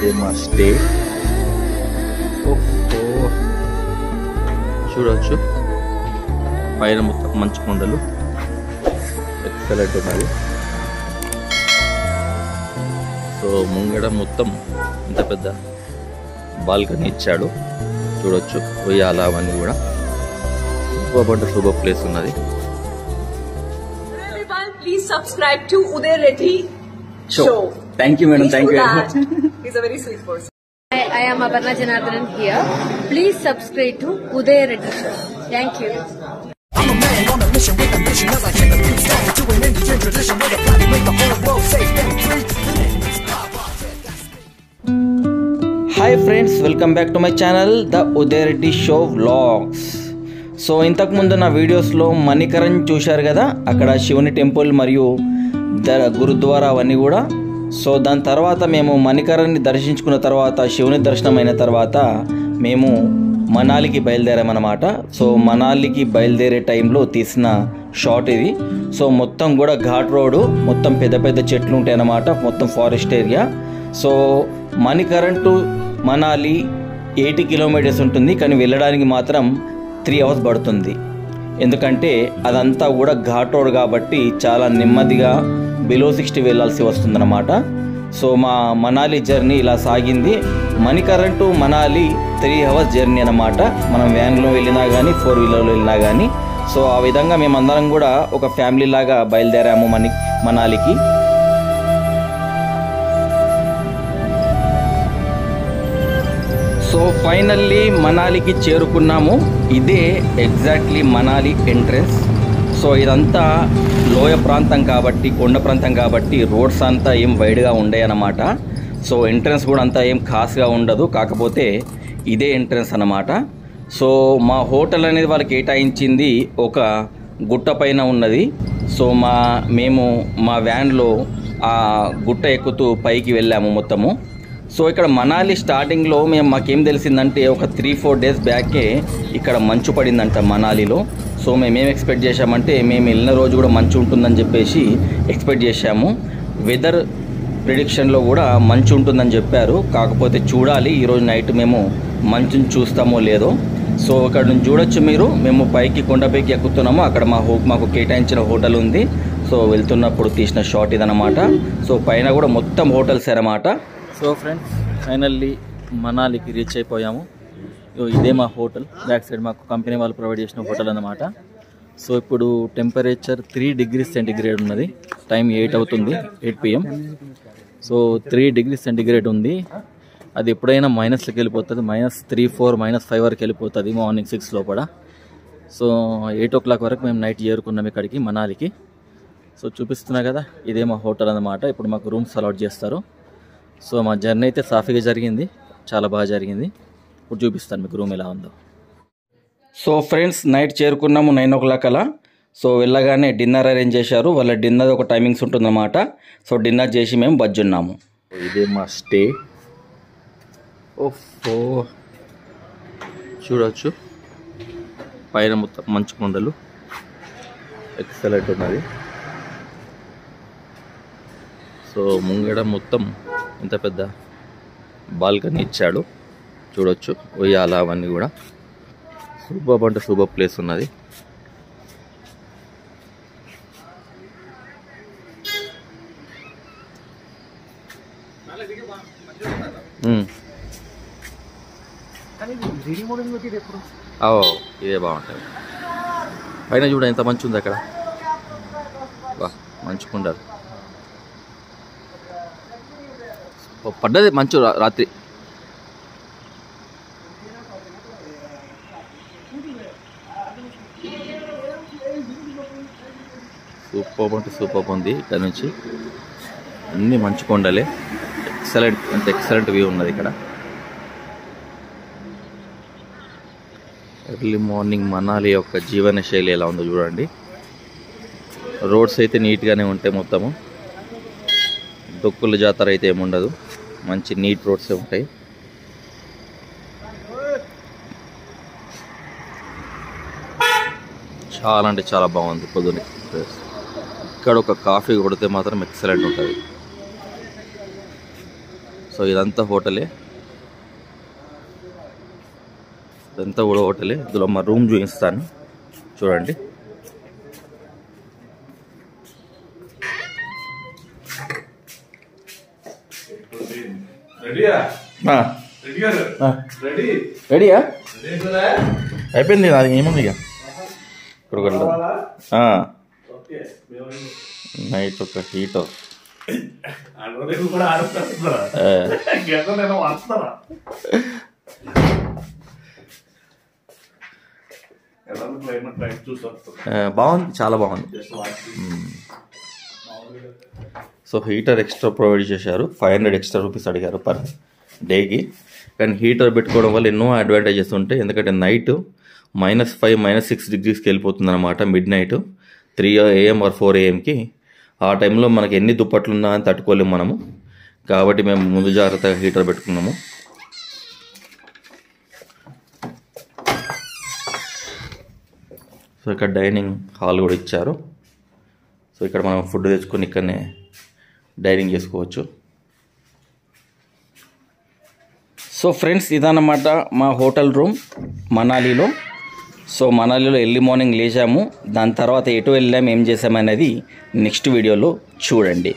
ఇదే మా స్టే. చూడవచ్చు పైన మొత్తం మంచు కొండలు, ఎక్సలెంట్ ఉన్నది. సో ముంగడ మొత్తం ఇంత పెద్ద బాల్కనీ ఇచ్చాడు, చూడొచ్చు. ఉయ్యాల అవన్నీ కూడా సూపర్ ప్లేస్ ఉన్నది. Please subscribe to Uday Reddy Show. Thank you, madam. Thank you. He's a very sweet person. I am Aparna Janardhanan here. Please subscribe to Uday Reddy Show. Thank you. I'm a man on a mission with a mission as I hit the beat start to an Indian tradition with a plan to make the whole world safe and free. Hi friends, welcome back to my channel, The Uday Reddy Show Vlogs. So ఇంతకుముందు నా వీడియోస్లో మణికరణ్ చూశారు కదా, అక్కడ శివుని temple మరియు గురుద్వారా అవన్నీ కూడా. సో దాని తర్వాత మేము మణికరణ్ని దర్శించుకున్న తర్వాత, శివుని దర్శనం అయిన తర్వాత మేము మనాలికి బయలుదేరామన్నమాట. సో మనాలికి బయలుదేరే టైంలో తీసిన షాట్ ఇది. సో మొత్తం కూడా ఘాట్ రోడ్డు, మొత్తం పెద్ద పెద్ద చెట్లు ఉంటాయి అన్నమాట, మొత్తం forest area. So Manikaran to Manali 80 kilometres ఉంటుంది, కానీ వెళ్ళడానికి మాత్రం 3 hours పడుతుంది. ఎందుకంటే అదంతా కూడా ఘాట్ రోడ్ కాబట్టి చాలా నెమ్మదిగా బిలో 60 వెళ్ళాల్సి వస్తుందన్నమాట. సో మా మనాలి జర్నీ ఇలా సాగింది. Manikaran to Manali 3 hours journey అన్నమాట, మనం వ్యాన్లో వెళ్ళినా కానీ 4 వీలర్లో వెళ్ళినా కానీ. సో ఆ విధంగా మేమందరం కూడా ఒక ఫ్యామిలీ లాగా బయలుదేరాము మనాలికి. సో ఫైనల్లీ మనాలికి చేరుకున్నాము. ఇదే ఎగ్జాక్ట్లీ మనాలి ఎంట్రన్స్. సో ఇదంతా లోయ ప్రాంతం కాబట్టి, కొండ ప్రాంతం కాబట్టి రోడ్స్ అంతా ఏం వైడ్గా ఉండేయన్నమాట. సో ఎంట్రన్స్ కూడా అంతా ఏం ఖాస్గా ఉండదు, కాకపోతే ఇదే ఎంట్రన్స్ అన్నమాట. సో మా హోటల్ అనేది వాళ్ళకి కేటాయించింది ఒక గుట్ట పైన ఉన్నది. సో మేము మా వ్యాన్లో ఆ గుట్ట ఎక్కుతూ పైకి వెళ్ళాము మొత్తము. సో ఇక్కడ మనాలి స్టార్టింగ్లో మాకేం తెలిసిందంటే ఒక 3-4 days బ్యాకే ఇక్కడ మంచు పడిందంట మనాలిలో. సో మేమేం ఎక్స్పెక్ట్ చేశామంటే, మేము వెళ్ళిన రోజు కూడా మంచు ఉంటుందని చెప్పేసి ఎక్స్పెక్ట్ చేశాము. వెదర్ ప్రిడిక్షన్లో కూడా మంచు ఉంటుందని చెప్పారు, కాకపోతే చూడాలి ఈరోజు నైట్ మేము మంచుని చూస్తామో లేదో. సో ఇక్కడ నుంచి చూడొచ్చు మీరు, మేము పైకి కొండపైకి ఎక్కుతున్నాము. అక్కడ మాకు కేటాయించిన హోటల్ ఉంది. సో వెళ్తున్నప్పుడు తీసిన షాట్ ఇదన్నమాట. సో పైన కూడా మొత్తం హోటల్స్ అన్నమాట. సో ఫ్రెండ్స్ ఫైనల్లీ మనాలికి రీచ్ అయిపోయాము. ఇదే మా హోటల్, బ్యాక్ సైడ్ మాకు కంపెనీ వాళ్ళు ప్రొవైడ్ చేసిన హోటల్ అన్నమాట. సో ఇప్పుడు టెంపరేచర్ 3 degrees సెంటిగ్రేడ్ ఉన్నది. టైం 8 అవుతుంది, 8 PM. సో 3 degrees సెంటిగ్రేడ్ ఉంది. అది ఎప్పుడైనా మైనస్లోకి వెళ్ళిపోతుంది, -3, -4, -5 వరకు వెళ్ళిపోతుంది మార్నింగ్ 6 లోపల. సో 8 o'clock వరకు మేము నైట్ చేరుకున్నాం ఇక్కడికి మనాలికి. సో చూపిస్తున్నా కదా, ఇదే మా హోటల్ అన్నమాట. ఇప్పుడు మాకు రూమ్స్ అలాట్ చేస్తారు. సో మా జర్నీ అయితే సాఫీగా జరిగింది, చాలా బాగా జరిగింది. ఇప్పుడు చూపిస్తాను మీకు రూమ్ ఎలా ఉందో. సో ఫ్రెండ్స్ నైట్ చేరుకున్నాము 9 o'clock అలా. సో వెళ్ళగానే డిన్నర్ అరేంజ్ చేశారు. వాళ్ళ డిన్నర్ ఒక టైమింగ్స్ ఉంటుందన్నమాట. సో డిన్నర్ చేసి మేము బజ్జున్నాము. ఇదే మా స్టే. చూడవచ్చు పైన మొత్తం మంచు కొండలు, ఎక్సలెంట్ ఉన్నది. సో ముంగడ మొత్తం ఇంత పెద్ద బాల్కనీ ఇచ్చాడు, చూడొచ్చు. ఉయ్యాల అవన్నీ కూడా సూపర్ ప్లేస్ ఉన్నది. ఇదే బాగుంటుంది. పైన చూడ ఎంత మంచి ఉంది అక్కడ, బా మంచుకుంటారు. పడ్డది మంచు రాత్రి. సూపర్ ఉంది. ఇక్కడ నుంచి అన్ని మంచు కొండలే, ఎక్సలెంట్ వ్యూ ఉన్నది ఇక్కడ. ఎర్లీ మార్నింగ్ మనాలి యొక్క జీవన శైలి ఎలా ఉందో చూడండి. రోడ్స్ అయితే నీట్గానే ఉంటాయి, మొత్తము డొక్కుల జాతర అయితే ఏముండదు, మంచి నీట్ రోడ్సే ఉంటాయి. చాలా అంటే చాలా బాగుంది పొద్దున్న. ఇక్కడ ఒక కాఫీ కొడితే మాత్రం ఎక్సలెంట్ ఉంటుంది. సో ఇదంతా హోటలే, ఇదంతా కూడా హోటలే. ఇందులో మా రూమ్ చూపిస్తాను చూడండి. రెడీయా? అయిపోయింది, అది ఏముంది ఇక ఇక్కడ నైట్ ఒక హీటర్. బాగుంది, చాలా బాగుంది. సో హీటర్ ఎక్స్ట్రా ప్రొవైడ్ చేశారు. 500 ఎక్స్ట్రా రూపీస్ అడిగారు పర్ డేకి. కానీ హీటర్ పెట్టుకోవడం వల్ల ఎన్నో అడ్వాంటేజెస్ ఉంటాయి. ఎందుకంటే నైట్ -5, -6 డిగ్రీస్కి వెళ్ళిపోతుంది అనమాట. Mid night 3 AM or 4 AMకి. ఆ టైంలో మనకి ఎన్ని దుప్పట్లు ఉన్నా అని తట్టుకోలేము మనము. కాబట్టి మేము ముందు జాగ్రత్తగా హీటర్ పెట్టుకున్నాము. సో ఇక్కడ డైనింగ్ హాల్ కూడా ఇచ్చారు. సో ఇక్కడ మనం ఫుడ్ తెచ్చుకొని ఇక్కడనే డైనింగ్ చేసుకోవచ్చు. సో ఫ్రెండ్స్, ఇదన్నమాట మా హోటల్ రూమ్ మనాలిలో. సో మనాలిలో ఎర్లీ మార్నింగ్ లేచాము. దాని తర్వాత ఎటు వెళ్ళాము, ఏం చేసామనేది నెక్స్ట్ వీడియోలో చూడండి.